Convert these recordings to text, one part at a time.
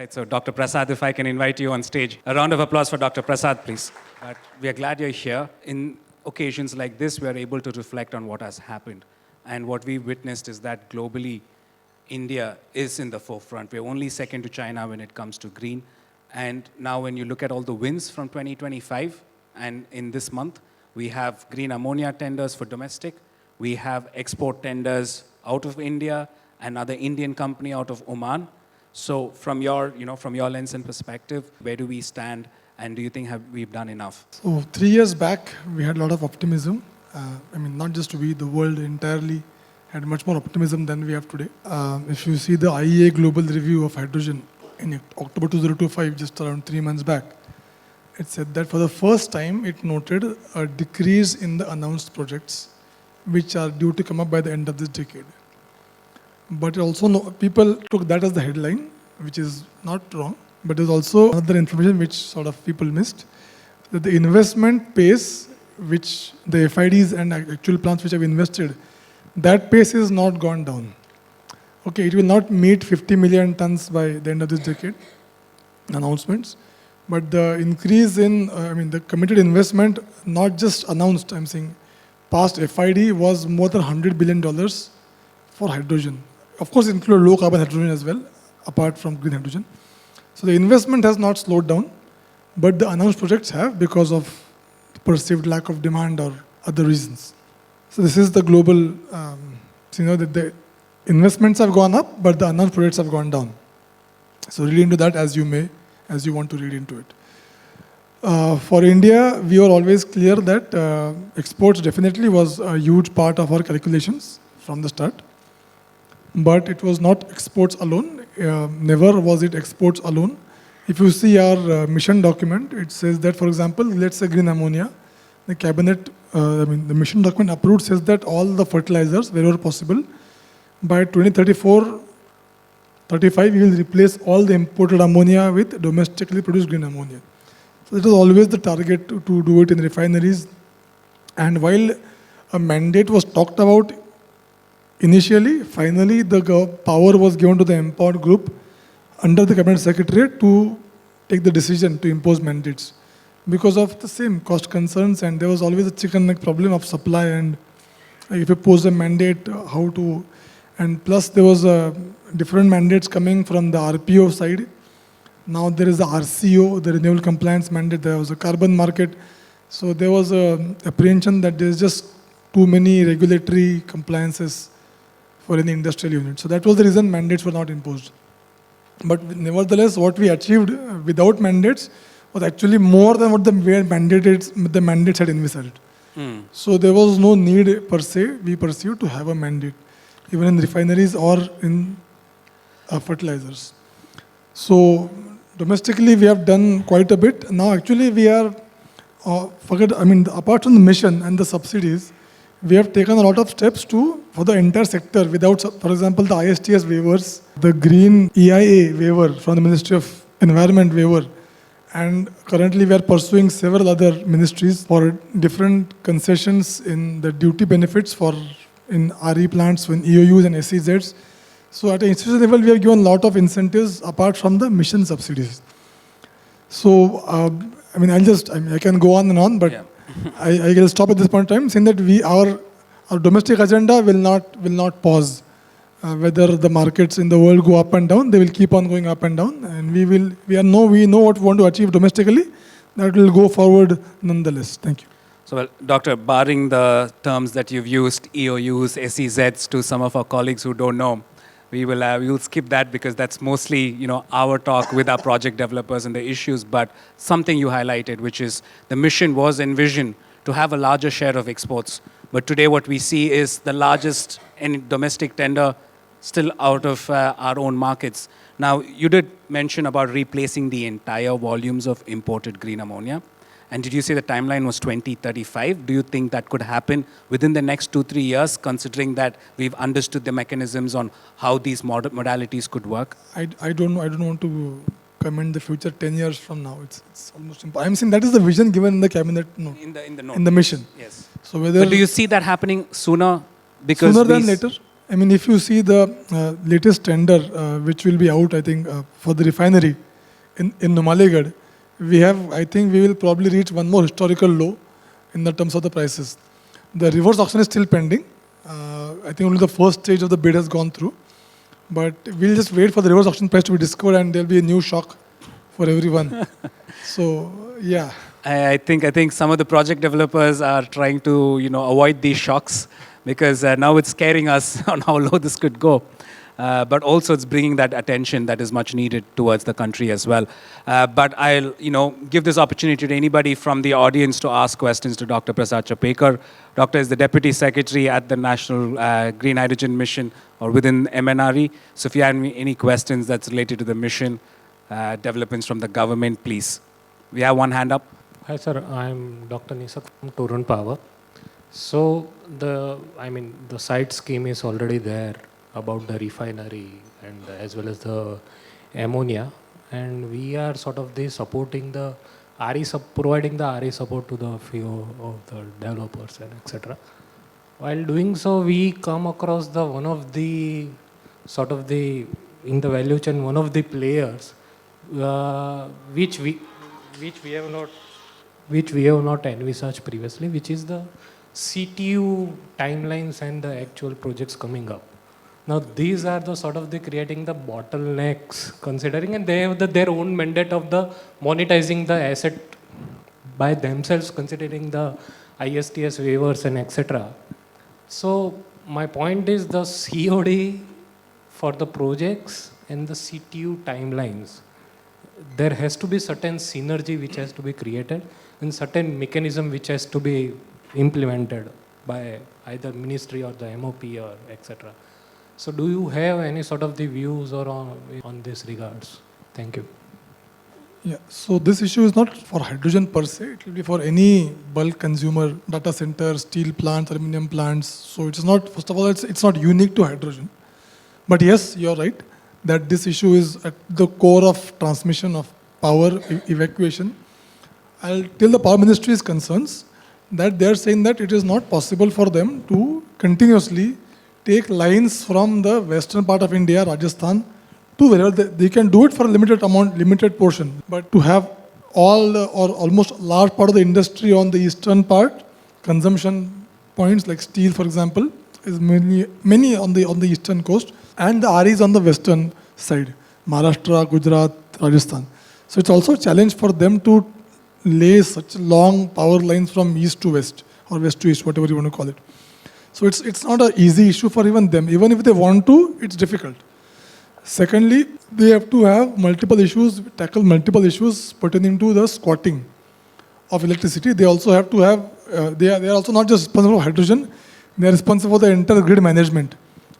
So, Dr. Prasad, if I can invite you on stage. A round of applause for Dr. Prasad, please. But we are glad you're here. In occasions like this, we are able to reflect on what has happened. And what we've witnessed is that globally, India is in the forefront. We're only second to China when it comes to green. And now when you look at all the wins from 2025, and in this month, we have green ammonia tenders for domestic. We have export tenders out of India, another Indian company out of Oman. So from your lens and perspective, where do we stand, and do you think we've done enough? So 3 years back, we had a lot of optimism. Not just we, the world entirely had much more optimism than we have today. If you see the IEA Global Review of Hydrogen in October 2025, just around 3 months back, it said that for the first time, it noted a decrease in the announced projects, which are due to come up by the end of this decade. But also, people took that as the headline, which is not wrong. But there's also another information which sort of people missed, that the investment pace, which the FIDs and actual plants which have invested, that pace is not gone down. Okay, it will not meet 50 million tons by the end of this decade, announcements. But the increase in, the committed investment, not just announced, I'm saying, past FID was more than $100 billion for hydrogen. Of course, include low carbon hydrogen as well, apart from green hydrogen. So the investment has not slowed down, but the announced projects have because of perceived lack of demand or other reasons. So this is the global, that the investments have gone up, but the announced projects have gone down. So read into that as you want to read into it. For India, we were always clear that exports definitely was a huge part of our calculations from the start. But it was not exports alone. Never was it exports alone. If you see our mission document, it says that, for example, let's say green ammonia, the cabinet, the mission document approved says that all the fertilizers, wherever possible, by 2034-35, we will replace all the imported ammonia with domestically produced green ammonia. So it was always the target to do it in refineries. And while a mandate was talked about initially, finally, the power was given to the MPOD group under the Cabinet Secretariat to take the decision to impose mandates because of the same cost concerns, and there was always a chicken neck problem of supply, and if you pose a mandate, how to, and plus there was different mandates coming from the RPO side. Now there is the RCO, the renewable compliance mandate, there was a carbon market. So there was a apprehension that there's just too many regulatory compliances for any industrial unit. So that was the reason mandates were not imposed. But nevertheless, what we achieved without mandates was actually more than what the mandates had envisaged. So there was no need per se, we perceived, to have a mandate, even in refineries or in fertilizers. So domestically, we have done quite a bit. Now actually we are, apart from the mission and the subsidies, we have taken a lot of steps for the entire sector without, for example, the ISTS waivers, the Green EIA waiver from the Ministry of Environment waiver, and currently we are pursuing several other ministries for different concessions in the duty benefits in RE plants, in EOUs and SEZs. So at an institutional level, we have given a lot of incentives apart from the mission subsidies. So, I can go on and on, but yeah. I will stop at this point in time, saying that our domestic agenda will not pause. Whether the markets in the world go up and down, they will keep on going up and down, and we know what we want to achieve domestically. That will go forward nonetheless. Thank you. So, well, Doctor, barring the terms that you've used, EOUs, SEZs, to some of our colleagues who don't know, we will skip that because that's mostly our talk with our project developers and the issues. But something you highlighted, which is the mission was envisioned to have a larger share of exports. But today what we see is the largest domestic tender still out of our own markets. Now, you did mention about replacing the entire volumes of imported green ammonia. And did you say the timeline was 2035? Do you think that could happen within the next 2-3 years, considering that we've understood the mechanisms on how these modalities could work? I don't know. I don't want to comment the future 10 years from now. It's almost impossible. I'm saying that is the vision given in the cabinet note. In the note. In the mission. Yes. So but do you see that happening sooner? Because sooner than later? I mean, if you see the latest tender, which will be out, I think, for the refinery in Numaligarh, I think we will probably reach one more historical low in the terms of the prices. The reverse auction is still pending. I think only the first stage of the bid has gone through. But we'll just wait for the reverse auction price to be discovered, and there'll be a new shock for everyone. So, yeah. I think some of the project developers are trying to avoid these shocks because now it's scaring us on how low this could go. But also it's bringing that attention that is much needed towards the country as well. But I'll give this opportunity to anybody from the audience to ask questions to Dr. Prasad Chaphekar. Doctor is the Deputy Secretary at the National Green Hydrogen Mission or within MNRE. So if you have any questions that's related to the mission, developments from the government, please. We have one hand up. Hi sir, I'm Dr. Nisak from Torun Power. So the site scheme is already there about the refinery and as well as the ammonia, and we are sort of supporting the providing the RE support to the few of the developers and etc. While doing so, we come across one of the in the value chain, one of the players which we have not envisaged previously, which is the CTU timelines and the actual projects coming up. Now these are the creating the bottlenecks, considering, and they have their own mandate of the monetizing the asset by themselves, considering the ISTS waivers and etc. So my point is the COD for the projects and the CTU timelines. There has to be certain synergy which has to be created and certain mechanism which has to be implemented by either ministry or the MOP or etc. So do you have any sort of the views or on this regards? Thank you. Yeah, so this issue is not for hydrogen per se, it will be for any bulk consumer, data center, steel plants, aluminum plants. So it's not, first of all, it's not unique to hydrogen. But yes, you're right, that this issue is at the core of transmission of power evacuation. Till the power ministry is concerned, that they're saying that it is not possible for them to continuously take lines from the western part of India, Rajasthan, to wherever they can do it for a limited amount, limited portion. But to have all or almost large part of the industry on the eastern part, consumption points like steel, for example, is many on the eastern coast, and the REs on the western side, Maharashtra, Gujarat, Rajasthan. So it's also a challenge for them to lay such long power lines from east to west, or west to east, whatever you want to call it. So it's not an easy issue for even them. Even if they want to, it's difficult. Secondly, they have to have tackle multiple issues pertaining to the squatting of electricity. They also have to have, they are also not just responsible for hydrogen, they are responsible for the entire grid management.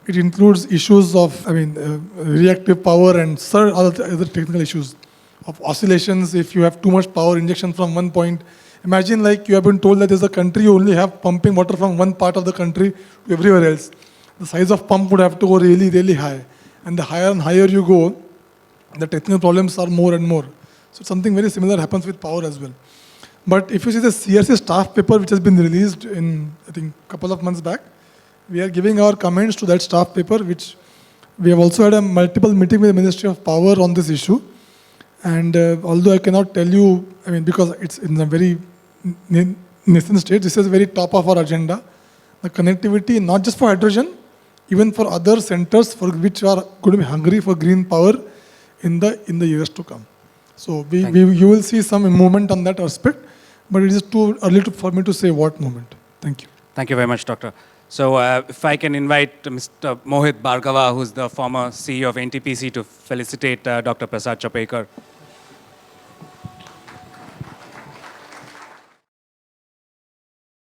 It includes issues of, reactive power and other technical issues of oscillations. If you have too much power injection from one point, imagine like you have been told that there's a country you only have pumping water from one part of the country to everywhere else. The size of pump would have to go really, really high. And the higher and higher you go, the technical problems are more and more. So something very similar happens with power as well. But if you see the CRC staff paper which has been released in, I think, a couple of months back, we are giving our comments to that staff paper, which we have also had a multiple meeting with the Ministry of Power on this issue. And although I cannot tell you, because it's in a very nascent stage, this is very top of our agenda. The connectivity, not just for hydrogen, even for other centers for which are going to be hungry for green power in the years to come. So you will see some movement on that aspect, but it is too early for me to say what movement. Thank you. Thank you very much, Doctor. So if I can invite Mr. Mohit Bhargava, who's the former CEO of NTPC, to felicitate Dr. Prasad Chaphekar.